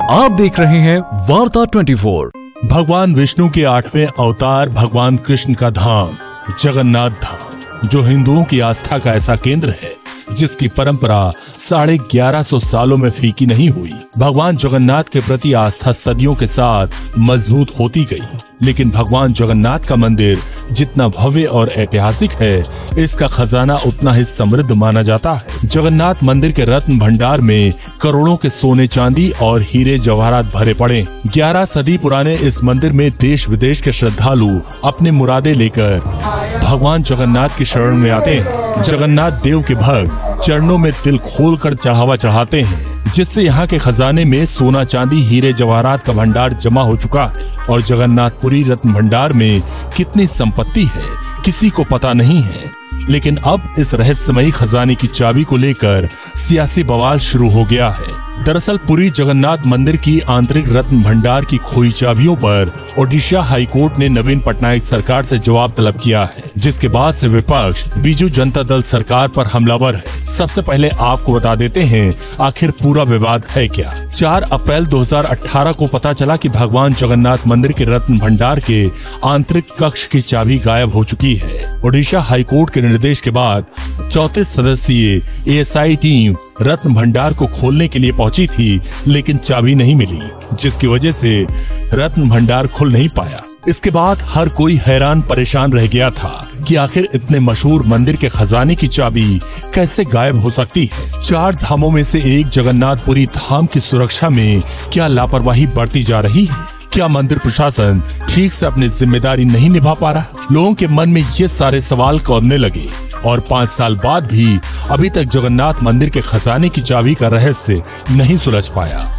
आप देख रहे हैं वार्ता 24। भगवान विष्णु के 8वें अवतार भगवान कृष्ण का धाम जगन्नाथ धाम, जो हिंदुओं की आस्था का ऐसा केंद्र है जिसकी परंपरा 1150 सालों में फीकी नहीं हुई। भगवान जगन्नाथ के प्रति आस्था सदियों के साथ मजबूत होती गई, लेकिन भगवान जगन्नाथ का मंदिर जितना भव्य और ऐतिहासिक है, इसका खजाना उतना ही समृद्ध माना जाता है। जगन्नाथ मंदिर के रत्न भंडार में करोड़ों के सोने चांदी और हीरे जवाहरात भरे पड़े। 11 सदी पुराने इस मंदिर में देश विदेश के श्रद्धालु अपनी मुरादें लेकर भगवान जगन्नाथ की शरण में आते हैं। जगन्नाथ देव के भक्त चरणों में दिल खोलकर चढ़ावा चढ़ाते हैं, जिससे यहाँ के खजाने में सोना चांदी हीरे जवाहरात का भंडार जमा हो चुका है। और जगन्नाथपुरी रत्न भंडार में कितनी संपत्ति है किसी को पता नहीं है, लेकिन अब इस रहस्यमयी खजाने की चाबी को लेकर सियासी बवाल शुरू हो गया है। दरअसल पुरी जगन्नाथ मंदिर की आंतरिक रत्न भंडार की खोई चाबियों पर ओडिशा हाईकोर्ट ने नवीन पटनायक सरकार से जवाब तलब किया है, जिसके बाद से विपक्ष बीजू जनता दल सरकार पर हमलावर है। सबसे पहले आपको बता देते हैं आखिर पूरा विवाद है क्या। 4 अप्रैल 2018 को पता चला कि भगवान जगन्नाथ मंदिर के रत्न भंडार के आंतरिक कक्ष की चाबी गायब हो चुकी है। ओडिशा हाईकोर्ट के निर्देश के बाद 34 सदस्यीय ASI टीम रत्न भंडार को खोलने के लिए पहुंची थी, लेकिन चाबी नहीं मिली, जिसकी वजह से रत्न भंडार खुल नहीं पाया। इसके बाद हर कोई हैरान परेशान रह गया था कि आखिर इतने मशहूर मंदिर के खजाने की चाबी कैसे गायब हो सकती है। 4 धामों में से एक जगन्नाथपुरी धाम की सुरक्षा में क्या लापरवाही बरती जा रही है? क्या मंदिर प्रशासन ठीक से अपनी जिम्मेदारी नहीं निभा पा रहा? लोगों के मन में ये सारे सवाल कौंधने लगे और 5 साल बाद भी अभी तक जगन्नाथ मंदिर के खजाने की चाबी का रहस्य नहीं सुलझ पाया।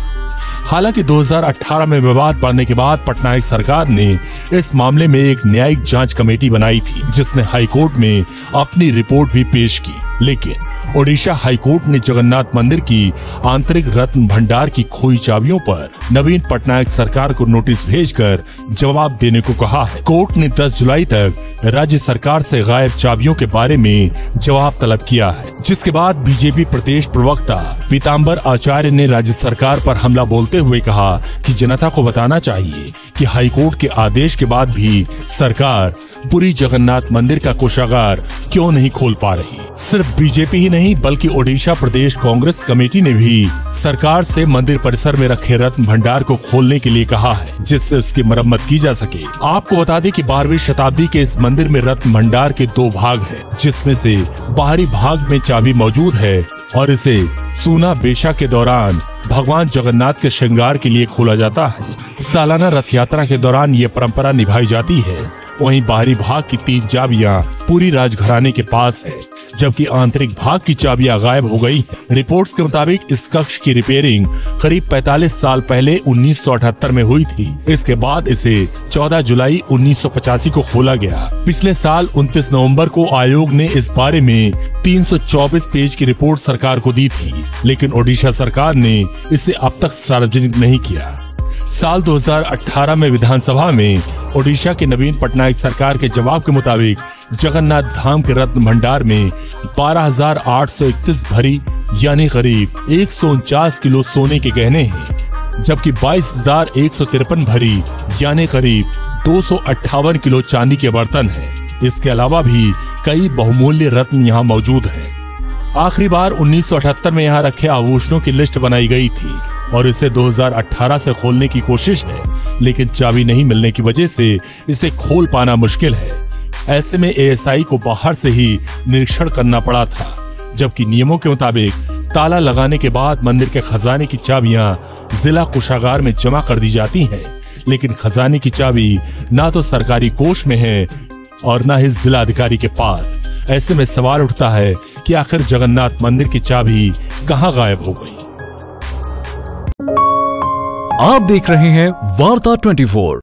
हालांकि 2018 में विवाद बढ़ने के बाद पटनायक सरकार ने इस मामले में एक न्यायिक जांच कमेटी बनाई थी, जिसने हाईकोर्ट में अपनी रिपोर्ट भी पेश की। लेकिन ओडिशा हाईकोर्ट ने जगन्नाथ मंदिर की आंतरिक रत्न भंडार की खोई चाबियों पर नवीन पटनायक सरकार को नोटिस भेजकर जवाब देने को कहा है। कोर्ट ने 10 जुलाई तक राज्य सरकार से गायब चाबियों के बारे में जवाब तलब किया है, जिसके बाद बीजेपी प्रदेश प्रवक्ता पीताम्बर आचार्य ने राज्य सरकार पर हमला बोलते हुए कहा कि जनता को बताना चाहिए कि हाईकोर्ट के आदेश के बाद भी सरकार पुरी जगन्नाथ मंदिर का कोषागार क्यों नहीं खोल पा रही। सिर्फ बीजेपी ही नहीं, बल्कि ओडिशा प्रदेश कांग्रेस कमेटी ने भी सरकार से मंदिर परिसर में रखे रत्न भंडार को खोलने के लिए कहा है, जिससे उसकी मरम्मत की जा सके। आपको बता दें कि 12वीं शताब्दी के इस मंदिर में रत्न भंडार के 2 भाग हैं, जिसमें से बाहरी भाग में चाबी मौजूद है और इसे सूना बेशा के दौरान भगवान जगन्नाथ के श्रृंगार के लिए खोला जाता है। सालाना रथ यात्रा के दौरान ये परंपरा निभाई जाती है। वहीं बाहरी भाग की 3 चाबियां पूरी राजघराने के पास है, जबकि आंतरिक भाग की चाबियां गायब हो गई। रिपोर्ट्स के मुताबिक इस कक्ष की रिपेयरिंग करीब 45 साल पहले 1978 में हुई थी। इसके बाद इसे 14 जुलाई 1985 को खोला गया। पिछले साल 29 नवंबर को आयोग ने इस बारे में 324 पेज की रिपोर्ट सरकार को दी थी, लेकिन ओडिशा सरकार ने इसे अब तक सार्वजनिक नहीं किया। साल 2018 में विधानसभा में ओडिशा के नवीन पटनायक सरकार के जवाब के मुताबिक जगन्नाथ धाम के रत्न भंडार में 12,831 भरी यानी करीब 149 किलो सोने के गहने हैं, जबकि 22,153 भरी यानी करीब 258 किलो चांदी के बर्तन हैं। इसके अलावा भी कई बहुमूल्य रत्न यहाँ मौजूद हैं। आखिरी बार 1978 में यहाँ रखे आभूषणों की लिस्ट बनाई गई थी और इसे 2018 से खोलने की कोशिश है, लेकिन चाबी नहीं मिलने की वजह से इसे खोल पाना मुश्किल है। ऐसे में ASI को बाहर से ही निरीक्षण करना पड़ा था, जबकि नियमों के मुताबिक ताला लगाने के बाद मंदिर के खजाने की चाबियां जिला कोषागार में जमा कर दी जाती हैं, लेकिन खजाने की चाबी ना तो सरकारी कोष में है और ना ही जिला अधिकारी के पास। ऐसे में सवाल उठता है कि आखिर जगन्नाथ मंदिर की चाबी कहां गायब हो गई। आप देख रहे हैं वार्ता 24।